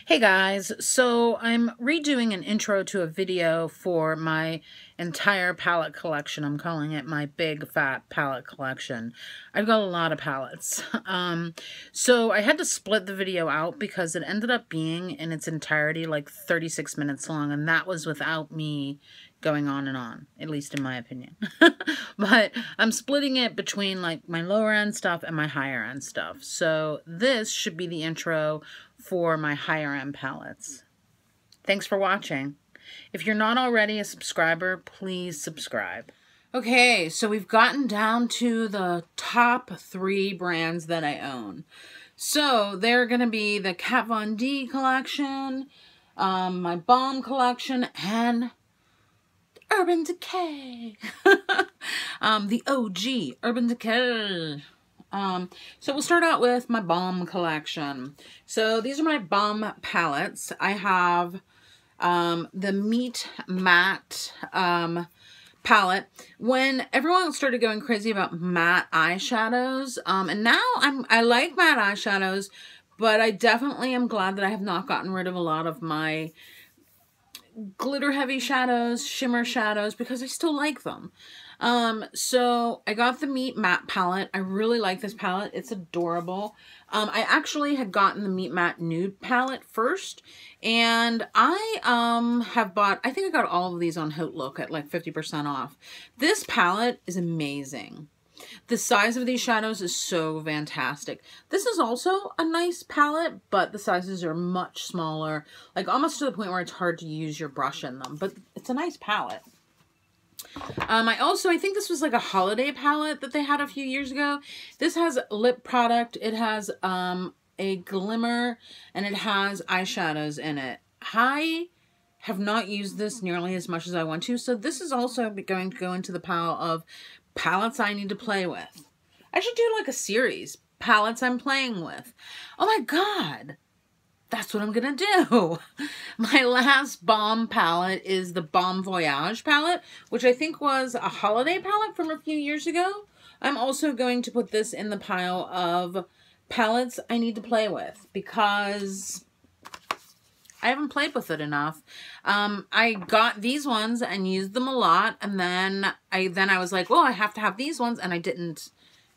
Hey guys, so I'm redoing an intro to a video for my entire palette collection. I'm calling it my big fat palette collection. I've got a lot of palettes. So I had to split the video out because it ended up being in its entirety like 36 minutes long, and that was without me going on and on, at least in my opinion. But I'm splitting it between like my lower end stuff and my higher end stuff. So this should be the intro for my higher end palettes. Thanks for watching. If you're not already a subscriber, please subscribe. Okay, so we've gotten down to the top 3 brands that I own. So they're going to be the Kat Von D collection, my Balm collection, and Urban Decay. The OG Urban Decay. So we'll start out with my Balm collection. So these are my Balm palettes. I have the Meet Matte palette. When everyone started going crazy about matte eyeshadows, and now I like matte eyeshadows, but I definitely am glad that I have not gotten rid of a lot of my glitter heavy shadows, shimmer shadows, because I still like them. So I got the Meet Matte palette. I really like this palette. It's adorable. I actually had gotten the Meet Matte Nude palette first, and I have bought, I think I got all of these on Outlook at like 50% off. This palette is amazing. The size of these shadows is so fantastic. This is also a nice palette, but the sizes are much smaller, like almost to the point where it's hard to use your brush in them, but it's a nice palette. I think this was like a holiday palette that they had a few years ago. This has lip product, it has a glimmer, and it has eyeshadows in it. I have not used this nearly as much as I want to, so this is also going to go into the pile of palettes I need to play with. I should do like a series, palettes I'm playing with. Oh my god, that's what I'm gonna do. My last Balm palette is the Balm Voyage palette, which I think was a holiday palette from a few years ago. I'm also going to put this in the pile of palettes I need to play with because I haven't played with it enough. I got these ones and used them a lot, and then I was like, well, I have to have these ones, and I didn't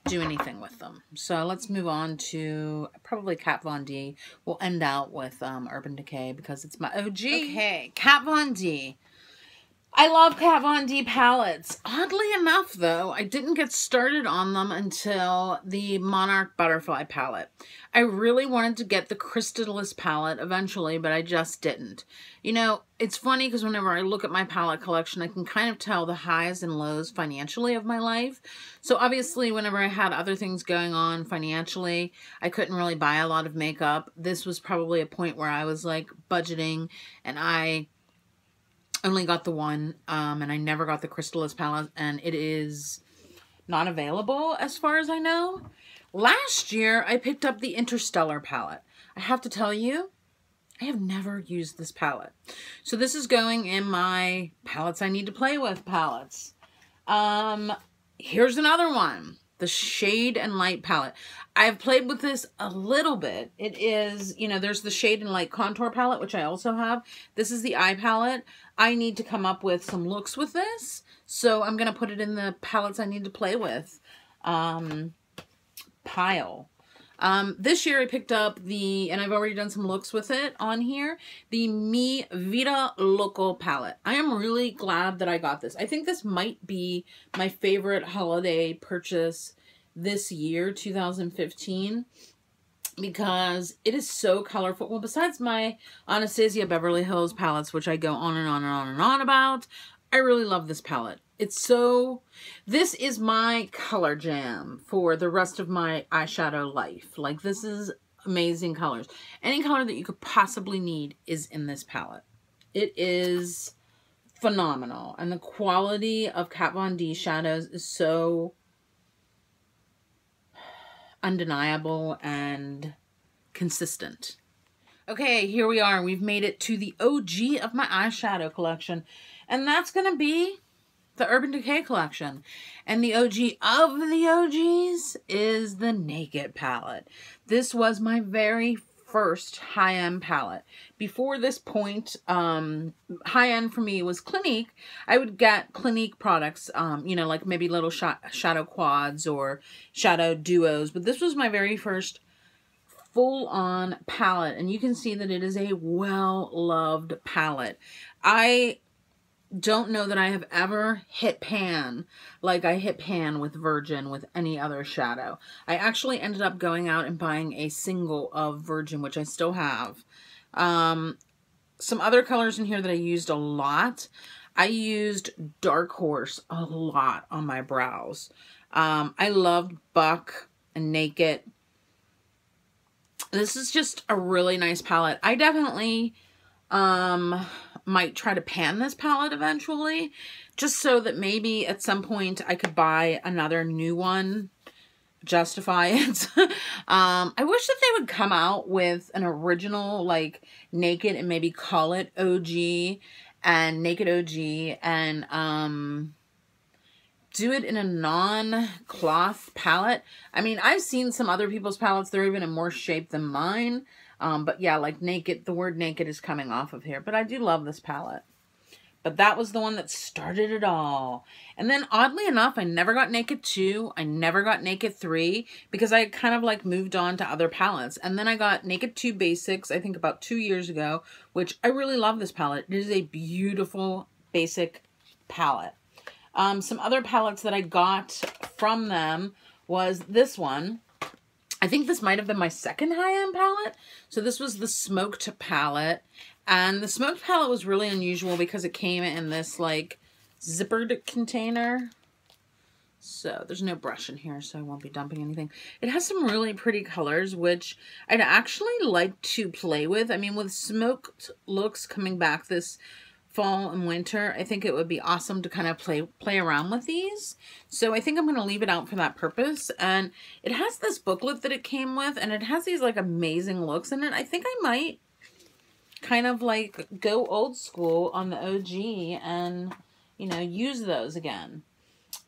do anything with them. So let's move on to probably Kat Von D. We'll end out with Urban Decay because it's my OG. Okay, Kat Von D. I love Kat Von D palettes. Oddly enough, though, I didn't get started on them until the Monarch Butterfly palette. I really wanted to get the Crystallis palette eventually, but I just didn't. You know, it's funny because whenever I look at my palette collection, I can kind of tell the highs and lows financially of my life. So obviously, whenever I had other things going on financially, I couldn't really buy a lot of makeup. This was probably a point where I was like budgeting, and I only got the one, and I never got the Crystallis palette, and it is not available as far as I know. Last year, I picked up the Interstellar palette. I have to tell you, I have never used this palette. So this is going in my palettes I need to play with palettes. Here's another one, the Shade and Light palette. I've played with this a little bit. It is, you know, there's the Shade and Light Contour palette, which I also have. This is the eye palette. I need to come up with some looks with this, so I'm going to put it in the palettes I need to play with pile. This year I picked up the, and I've already done some looks with it on here, the Mi Vida Loco palette. I am really glad that I got this. I think this might be my favorite holiday purchase this year, 2015, because it is so colorful. Well, besides my Anastasia Beverly Hills palettes, which I go on and on and on and on about, I really love this palette. It's so, this is my color jam for the rest of my eyeshadow life. Like, this is amazing colors. Any color that you could possibly need is in this palette. It is phenomenal. And the quality of Kat Von D shadows is so undeniable and consistent. Okay, here we are. We've made it to the OG of my eyeshadow collection, and that's going to be the Urban Decay collection. And the OG of the OGs is the Naked palette. This was my very first high-end palette. Before this point, high-end for me was Clinique. I would get Clinique products, you know, like maybe little shadow quads or shadow duos. But this was my very first full-on palette. And you can see that it is a well-loved palette. I don't know that I have ever hit pan like I hit pan with Virgin with any other shadow. I actually ended up going out and buying a single of Virgin, which I still have. Some other colors in here that I used a lot. I used Dark Horse a lot on my brows. I loved Buck and Naked. This is just a really nice palette. I definitely might try to pan this palette eventually, just so that maybe at some point I could buy another new one, justify it. I wish that they would come out with an original, like, Naked and maybe call it OG and Naked OG and do it in a non-cloth palette. I mean, I've seen some other people's palettes. They're even in more shape than mine. But yeah, like Naked, the word Naked is coming off of here. But I do love this palette. But that was the one that started it all. And then oddly enough, I never got Naked 2. I never got Naked 3 because I kind of like moved on to other palettes. And then I got Naked 2 Basics, I think about 2 years ago, which I really love this palette. It is a beautiful basic palette. Some other palettes that I got from them was this one. I think this might have been my second high-end palette. So this was the Smoked palette. And the Smoked palette was really unusual because it came in this like zippered container. So there's no brush in here, so I won't be dumping anything. It has some really pretty colors, which I'd actually like to play with. I mean, with Smoked looks coming back this fall and winter, I think it would be awesome to kind of play around with these. So I think I'm going to leave it out for that purpose. And it has this booklet that it came with, and it has these like amazing looks in it. I think I might kind of like go old school on the OG and, you know, use those again.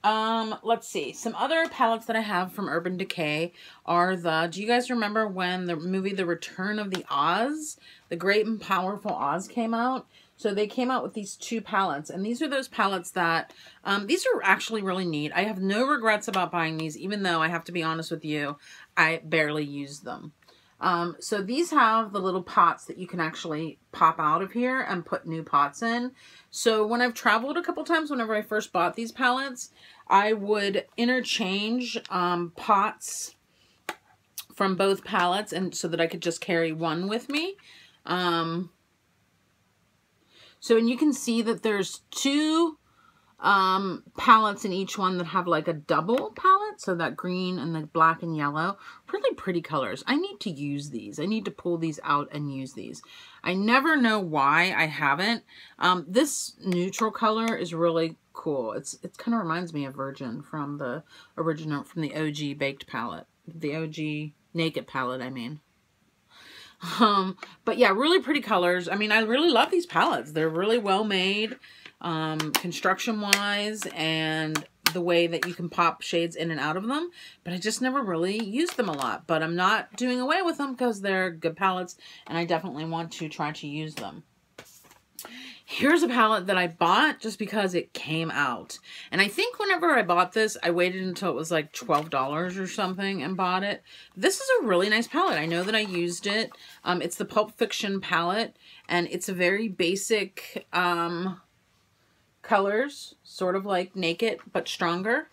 Let's see. Some other palettes that I have from Urban Decay are do you guys remember when the movie The Return of the Oz, The Great and Powerful Oz came out? So they came out with these two palettes, and these are those palettes that, these are actually really neat. I have no regrets about buying these, even though I have to be honest with you, I barely use them. So these have the little pots that you can actually pop out of here and put new pots in. So when I've traveled a couple times, whenever I first bought these palettes, I would interchange pots from both palettes, and so that I could just carry one with me. So, and you can see that there's two palettes in each one that have like a double palette. So that green and the black and yellow, really pretty colors. I need to use these. I need to pull these out and use these. I never know why I haven't. This neutral color is really cool. It kind of reminds me of Virgin from the original, from the OG baked palette, the OG Naked palette, I mean. But yeah, really pretty colors. I mean, I really love these palettes. They're really well made, construction wise, and the way that you can pop shades in and out of them, but I just never really used them a lot. But I'm not doing away with them because they're good palettes, and I definitely want to try to use them. Here's a palette that I bought just because it came out. And I think whenever I bought this, I waited until it was like $12 or something and bought it. This is a really nice palette. I know that I used it. It's the Pulp Fiction palette, and it's a very basic colors, sort of like Naked, but stronger.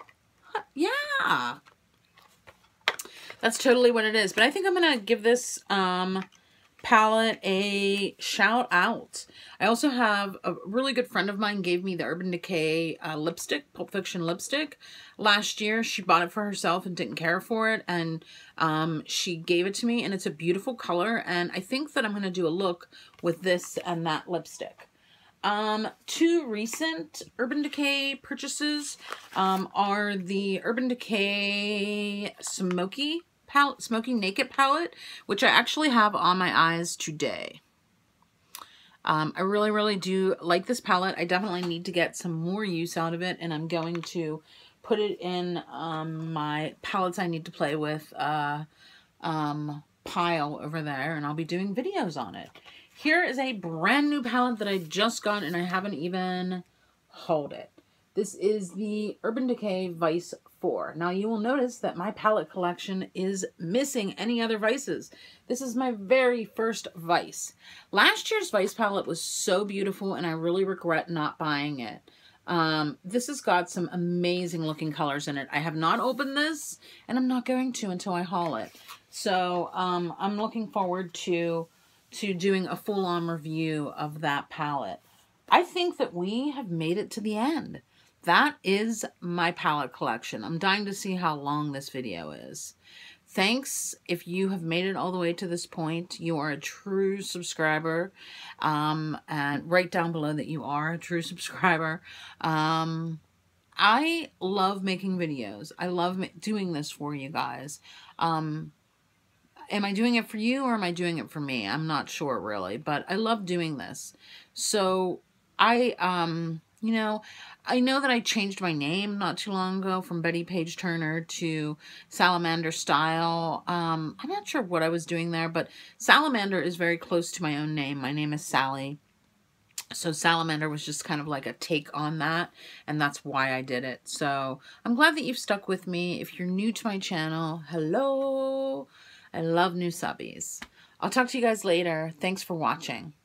Yeah. That's totally what it is. But I think I'm going to give this palette a shout out. I also have a really good friend of mine gave me the Urban Decay lipstick, Pulp Fiction lipstick, last year. She bought it for herself and didn't care for it, and she gave it to me, and it's a beautiful color, and I think that I'm going to do a look with this and that lipstick. Two recent Urban Decay purchases are the Urban Decay Smoky Naked palette, which I actually have on my eyes today. I really, really do like this palette. I definitely need to get some more use out of it, and I'm going to put it in my palettes I need to play with pile over there, and I'll be doing videos on it. Here is a brand new palette that I just got, and I haven't even hauled it. This is the Urban Decay Vice 4. Now you will notice that my palette collection is missing any other Vices. This is my very first Vice. Last year's Vice palette was so beautiful, and I really regret not buying it. This has got some amazing looking colors in it. I have not opened this, and I'm not going to until I haul it. So I'm looking forward to doing a full-on review of that palette. I think that we have made it to the end. That is my palette collection. I'm dying to see how long this video is. Thanks if you have made it all the way to this point. You are a true subscriber. And write down below that you are a true subscriber. I love making videos. I love doing this for you guys. Am I doing it for you or am I doing it for me? I'm not sure really, but I love doing this. So you know, I know that I changed my name not too long ago from Betty Page Turner to Salamander Style. I'm not sure what I was doing there, but Salamander is very close to my own name. My name is Sally. So Salamander was just kind of like a take on that, and that's why I did it. So I'm glad that you've stuck with me. If you're new to my channel, hello. I love new subbies. I'll talk to you guys later. Thanks for watching.